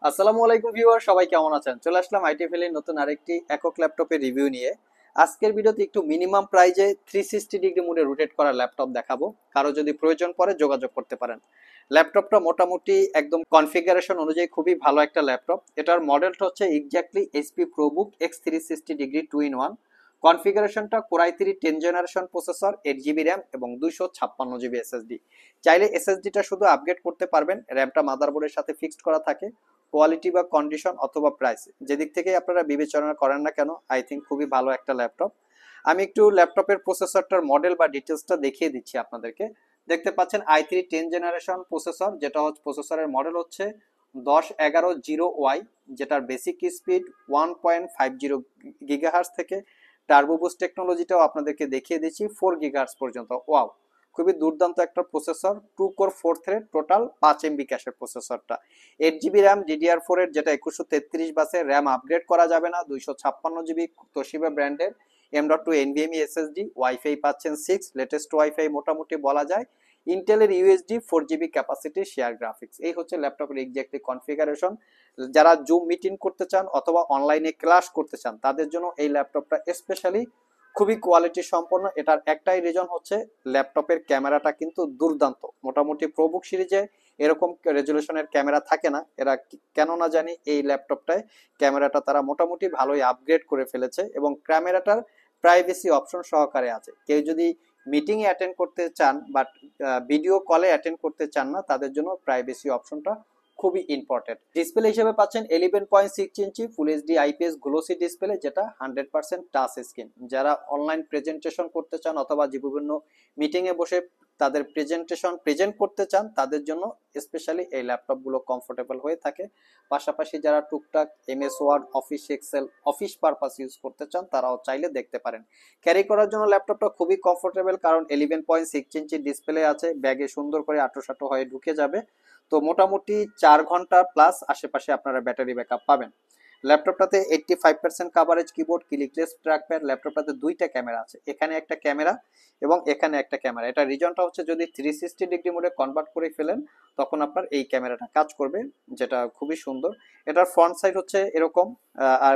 আসসালামু আলাইকুম ভিউয়ার, সবাই কেমন আছেন? চলে আসলাম আইটিএফএল এর নতুন আরেকটি একক ল্যাপটপের রিভিউ নিয়ে। আজকের ভিডিওতে একটু মিনিমাম প্রাইজে 360 ডিগ্রি মোডে রোটেট করা ল্যাপটপ দেখাবো। কারো যদি প্রয়োজন পড়ে যোগাযোগ করতে পারেন। ল্যাপটপটা মোটামুটি একদম কনফিগারেশন অনুযায়ী খুবই ভালো একটা ল্যাপটপ। এটার মডেলটা হচ্ছে exactly HP ProBook X360 degree 2-in-1। কনফিগারেশনটা core i3 10 generation processor, 8 GB RAM এবং 256 জিবি এসএসডি। চাইলে এসএসডিটা শুধু আপগ্রেড করতে পারবেন, র্যামটা মাদারবোর্ডের সাথে ফিক্সড করা থাকে। কোয়ালিটি বা কন্ডিশন অথবা প্রাইস যেদিক থেকে আপনারা বিবেচনা করেন না কেন, আই থিঙ্ক খুবই ভালো একটা ল্যাপটপ। আমি একটু ল্যাপটপের প্রসেসরটার মডেল বা ডিটেলসটা দেখিয়ে দিচ্ছি আপনাদেরকে। দেখতে পাচ্ছেন i3 10 জেনারেশন প্রসেসর, যেটা হচ্ছে প্রসেসরের মডেল হচ্ছে 1011 0Y, যেটার বেসিক স্পিড 1.50 গিগাহার্জ থেকে টার্বো বুস্ট টেকনোলজিটাও আপনাদেরকে দেখিয়ে দিচ্ছি 4 গিগাহার্জ পর্যন্ত। ওয়াও, খুবই দুর্দান্ত একটা processor. 2 core 4 thread, total 5 MB ক্যাশের প্রসেসরটা। 8 জিবি র্যাম DDR4 এর, যেটা 2133 বাসে। র্যাম আপগ্রেড করা যাবে না। 256 জিবি তোশিবা ব্র্যান্ডের M.2 NVMe SSD। ওয়াইফাই পাচ্ছেন 6, লেটেস্ট ওয়াইফাই মোটামুটি বলা যায়। ইন্টেলের UHD 4 GB capacity share graphics. এই হচ্ছে ল্যাপটপের এক্স্যাক্টলি কনফিগারেশন। যারা জুম মিটিং করতে চান অথবা অনলাইনে ক্লাস করতে চান তাদের জন্য এই ল্যাপটপটা স্পেশালি খুবই কোয়ালিটি সম্পন্ন। এটার একটাই রিজন হচ্ছে ল্যাপটপের ক্যামেরাটা কিন্তু দুর্দান্ত। মোটামুটি প্রোবুক সিরিজে এরকম রেজুলেশনের ক্যামেরা থাকে না। এরা কেন না জানি এই ল্যাপটপটায় ক্যামেরাটা তারা মোটামুটি ভালোই আপগ্রেড করে ফেলেছে এবং ক্যামেরাটার প্রাইভেসি অপশন সহকারে আছে। কেউ যদি মিটিং এ অ্যাটেন্ড করতে চান বাট ভিডিও কলে অ্যাটেন্ড করতে চান না, তাদের জন্য প্রাইভেসি অপশনটা খুবই ইম্পর্টেন্ট। ডিসপ্লে হিসেবে পাচ্ছেন 11.6 inch full HD IPS glossy display, যেটা 100% টাচ স্ক্রিন। যারা অনলাইন প্রেজেন্টেশন করতে চান অথবা যে বিভিন্ন মিটিং এ বসে তাদের প্রেজেন্টেশন প্রেজেন্ট করতে চান তাদের জন্য স্পেশালি এই ল্যাপটপগুলো কমফোর্টেবল হয়ে থাকে। পাশাপাশি যারা টুকটাক MS Word, office Excel, office purpose use করতে চান তারাও চাইলে দেখতে পারেন। ক্যারি করার জন্য ল্যাপটপটা খুবই কমফোর্টেবল, কারণ 11.6 ইঞ্চি ডিসপ্লে আছে। ব্যাগে সুন্দর করে আঁটো হয়ে ঢুকে যাবে। তো মোটামুটি 4 ঘন্টা প্লাস আশেপাশে আপনারা ব্যাটারি ব্যাকআপ পাবেন। ল্যাপটপটাতে 85% কাভারেজ কিবোর্ড, ক্লিকলেস ট্র্যাকপ্যাড। ল্যাপটপটাতে দুইটা ক্যামেরা আছে, এখানে একটা ক্যামেরা এবং এখানে একটা ক্যামেরা। এটা রিজনটা হচ্ছে যদি 360 ডিগ্রি মোডে কনভার্ট করে ফেলেন তখন আপনার এই ক্যামেরাটা কাজ করবে, যেটা খুবই সুন্দর। এটার ফ্রন্ট সাইড হচ্ছে এরকম,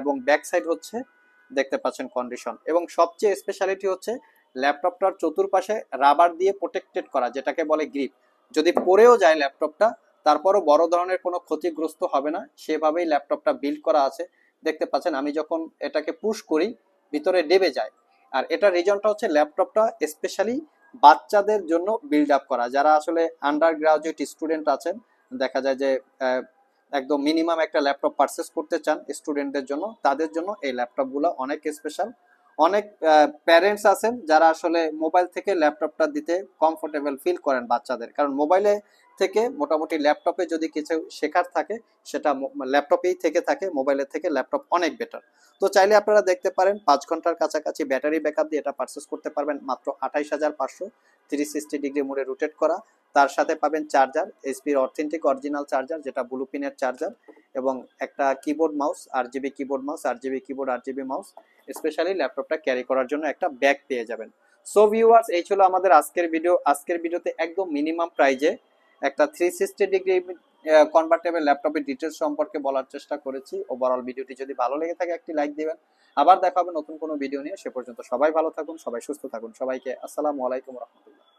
এবং ব্যাক সাইড হচ্ছে দেখতে পাচ্ছেন কন্ডিশন। এবং সবচেয়ে স্পেশালিটি হচ্ছে ল্যাপটপটার চতুর্পাশে রাবার দিয়ে প্রোটেক্টেড করা, যেটাকে বলে গ্রিপ। যদি পড়েও যায় ল্যাপটপটা তারপরও বড় ধরনের কোনো ক্ষতিগ্রস্ত হবে না, সেভাবেই ল্যাপটপটা বিল্ড করা আছে। দেখতে পাচ্ছেন আমি যখন এটাকে পুশ করি ভিতরে ডেবে যায়। আর এটা রিজনটা হচ্ছে ল্যাপটপটা স্পেশালি বাচ্চাদের জন্য বিল্ড আপ করা। যারা আসলে আন্ডার গ্রাজুয়েট স্টুডেন্ট আছেন, দেখা যায় যে একদম মিনিমাম একটা ল্যাপটপ পারচেস করতে চান স্টুডেন্টদের জন্য, তাদের জন্য এই ল্যাপটপগুলো অনেক স্পেশাল। অনেক প্যারেন্টস আছেন যারা আসলে মোবাইল থেকে ল্যাপটপটা দিতে কমফোর্টেবল ফিল করেন বাচ্চাদের, কারণ মোবাইলে থেকে মোটামুটি ল্যাপটপে যদি কিছু শেখার থাকে সেটা ল্যাপটপেই থেকে থাকে, মোবাইলের থেকে ল্যাপটপ অনেক বেটার। তো চাইলে আপনারা দেখতে পারেন 5 ঘন্টার কাছাকাছি ব্যাটারি ব্যাকআপ দিয়ে এটা পারচেস করতে পারবেন মাত্র 28,500। 360 ডিগ্রি মোডে রোটেট করা, তার সাথে পাবেন চার্জার, এইচপির অথেন্টিক অরিজিনাল চার্জার, যেটা ব্লু পিনের চার্জার, এবং একটা keyboard mouse, 8 GB keyboard mouse, 8 GB keyboard, 8 GB mouse. Specially ল্যাপটপটা ক্যারি করার জন্য একটা ব্যাগ পেয়ে যাবেন। সো ভিউয়ার্স, এই ছিল আমাদের আজকের ভিডিও। আজকের ভিডিওতে একদম মিনিমাম প্রাইজে একটা 360 ডিগ্রি কনভার্টেবল ল্যাপটপের ডিটেলস সম্পর্কে বলার চেষ্টা করেছি। ওভারঅল ভিডিওটি যদি ভালো লেগে থাকে একটি লাইক দিবেন। আবার দেখা হবে নতুন কোনো ভিডিও নিয়ে। সে পর্যন্ত সবাই ভালো থাকুন, সবাই সুস্থ থাকুন। সবাইকে আসসালামু আলাইকুম রহমতুল্লাহ।